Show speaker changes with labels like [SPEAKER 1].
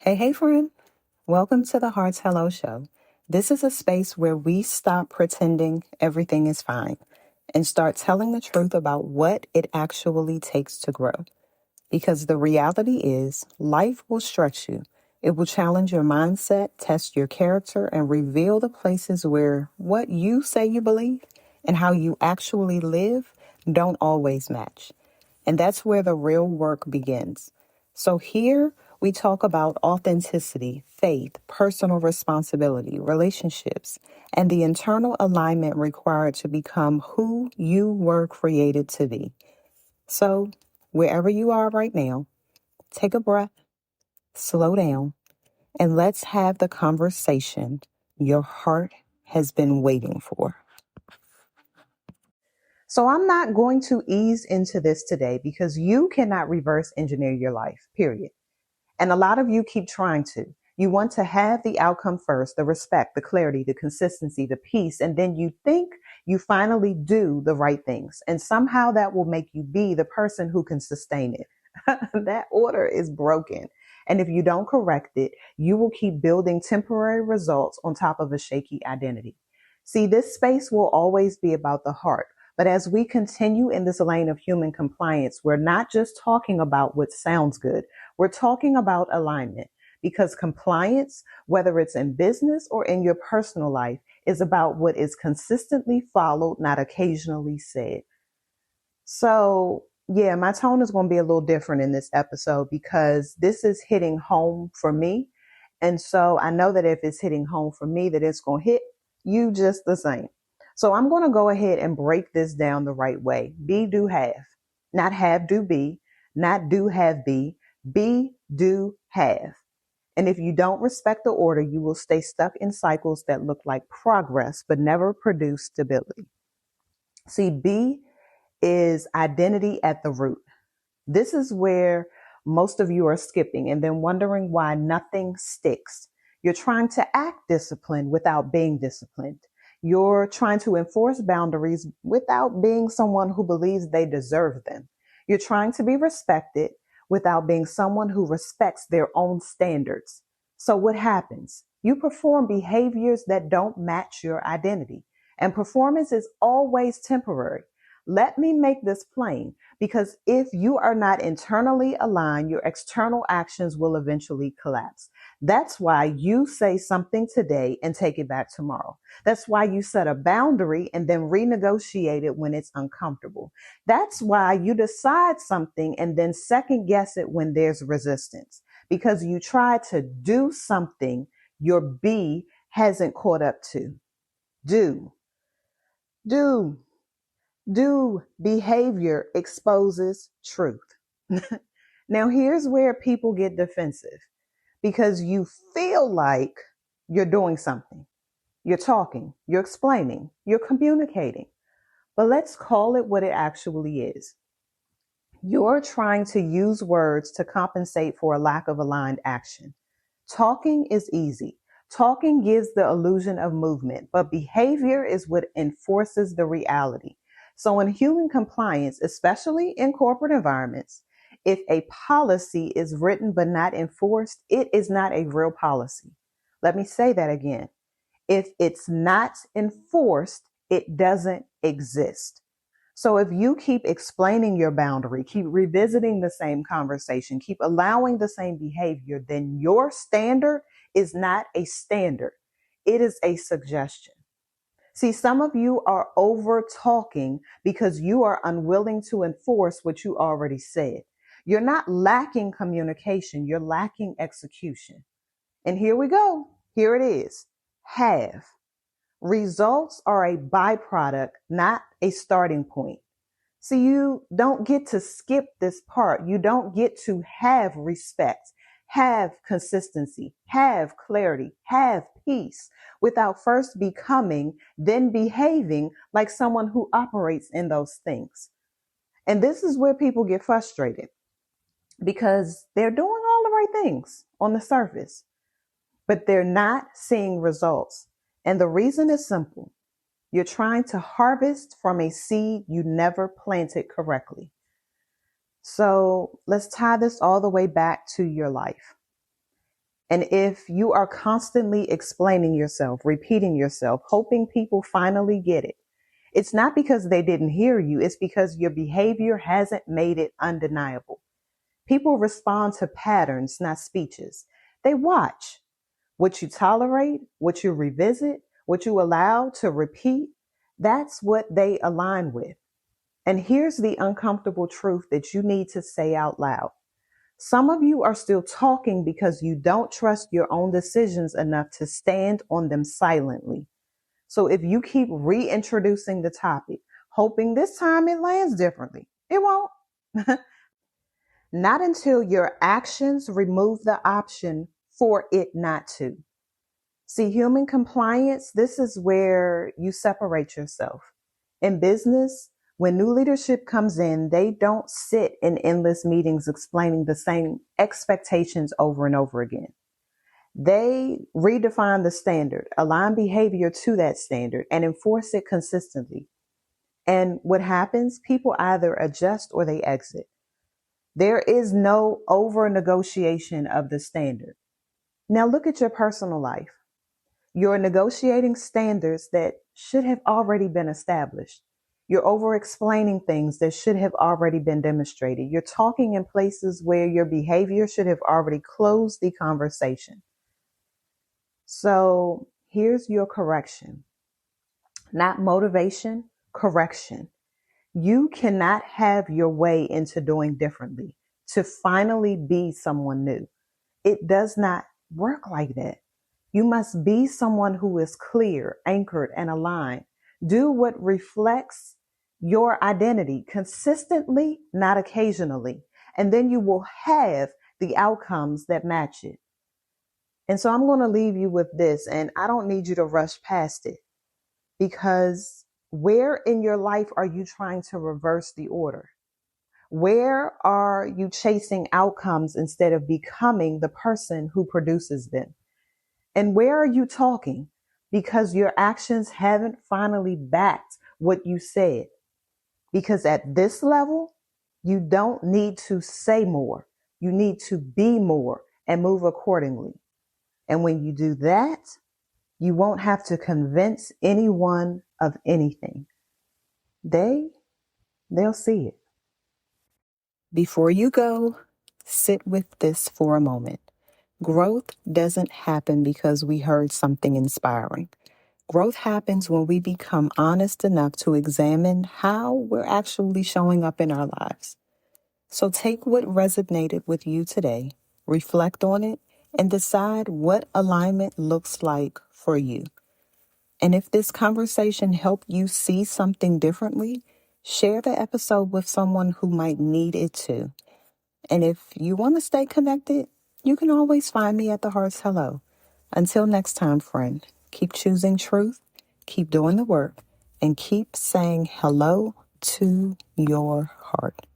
[SPEAKER 1] Hey, friend. Welcome to the Hearts Hello Show. This is a space where we stop pretending everything is fine and start telling the truth about what it actually takes to grow. Because the reality is, life will stretch you. It will challenge your mindset, test your character, and reveal the places where what you say you believe and how you actually live don't always match. And that's where the real work begins. So here we talk about authenticity, faith, personal responsibility, relationships, and the internal alignment required to become who you were created to be. So wherever you are right now, take a breath, slow down, and let's have the conversation your heart has been waiting for. So I'm not going to ease into this today because you cannot reverse engineer your life, period. And a lot of you keep trying to. You want to have the outcome first, the respect, the clarity, the consistency, the peace, and then you think you finally do the right things. And somehow that will make you be the person who can sustain it. That order is broken. And if you don't correct it, you will keep building temporary results on top of a shaky identity. See, this space will always be about the heart. But as we continue in this lane of human compliance, we're not just talking about what sounds good. We're talking about alignment because compliance, whether it's in business or in your personal life, is about what is consistently followed, not occasionally said. So, yeah, my tone is going to be a little different in this episode because this is hitting home for me. And so I know that if it's hitting home for me, that it's going to hit you just the same. So I'm going to go ahead and break this down the right way. Be, do, have. Not have, do, be. Not do, have, be, do, have. And if you don't respect the order, you will stay stuck in cycles that look like progress, but never produce stability. See, be is identity at the root. This is where most of you are skipping and then wondering why nothing sticks. You're trying to act disciplined without being disciplined. You're trying to enforce boundaries without being someone who believes they deserve them. You're trying to be respected without being someone who respects their own standards. So what happens? You perform behaviors that don't match your identity, and performance is always temporary. Let me make this plain. Because if you are not internally aligned, your external actions will eventually collapse. That's why you say something today and take it back tomorrow. That's why you set a boundary and then renegotiate it when it's uncomfortable. That's why you decide something and then second guess it when there's resistance. Because you try to do something your B hasn't caught up to. Do, do. Do behavior exposes truth. Now, here's where people get defensive because you feel like you're doing something. You're talking, you're explaining, you're communicating. But let's call it what it actually is. You're trying to use words to compensate for a lack of aligned action. Talking is easy. Talking gives the illusion of movement, but behavior is what enforces the reality. So in human compliance, especially in corporate environments, if a policy is written but not enforced, it is not a real policy. Let me say that again. If it's not enforced, it doesn't exist. So if you keep explaining your boundary, keep revisiting the same conversation, keep allowing the same behavior, then your standard is not a standard. It is a suggestion. See, some of you are over talking because you are unwilling to enforce what you already said. You're not lacking communication, you're lacking execution. And here we go. Here it is. Have. Results are a byproduct, not a starting point. So you don't get to skip this part. You don't get to have respect, have consistency, have clarity, have peace without first becoming, then behaving like someone who operates in those things. And this is where people get frustrated because they're doing all the right things on the surface, but they're not seeing results. And the reason is simple. You're trying to harvest from a seed you never planted correctly. So let's tie this all the way back to your life. And if you are constantly explaining yourself, repeating yourself, hoping people finally get it, it's not because they didn't hear you. It's because your behavior hasn't made it undeniable. People respond to patterns, not speeches. They watch what you tolerate, what you revisit, what you allow to repeat. That's what they align with. And here's the uncomfortable truth that you need to say out loud. Some of you are still talking because you don't trust your own decisions enough to stand on them silently. So if you keep reintroducing the topic, hoping this time it lands differently, it won't. Not until your actions remove the option for it not to. See, human compliance, this is where you separate yourself. In business, when new leadership comes in, they don't sit in endless meetings explaining the same expectations over and over again. They redefine the standard, align behavior to that standard, and enforce it consistently. And what happens? People either adjust or they exit. There is no over negotiation of the standard. Now look at your personal life. You're negotiating standards that should have already been established. You're over explaining things that should have already been demonstrated. You're talking in places where your behavior should have already closed the conversation. So here's your correction. Not motivation, correction. You cannot have your way into doing differently to finally be someone new. It does not work like that. You must be someone who is clear, anchored, and aligned. Do what reflects your identity consistently, not occasionally. And then you will have the outcomes that match it. And so I'm going to leave you with this, and I don't need you to rush past it, because where in your life are you trying to reverse the order? Where are you chasing outcomes instead of becoming the person who produces them? And where are you talking because your actions haven't finally backed what you said? Because at this level, you don't need to say more. You need to be more and move accordingly. And when you do that, you won't have to convince anyone of anything. They'll see it. Before you go, sit with this for a moment. Growth doesn't happen because we heard something inspiring. Growth happens when we become honest enough to examine how we're actually showing up in our lives. So take what resonated with you today, reflect on it, and decide what alignment looks like for you. And if this conversation helped you see something differently, share the episode with someone who might need it too. And if you want to stay connected, you can always find me at the Heart's Hello. Until next time, friend, keep choosing truth, keep doing the work, and keep saying hello to your heart.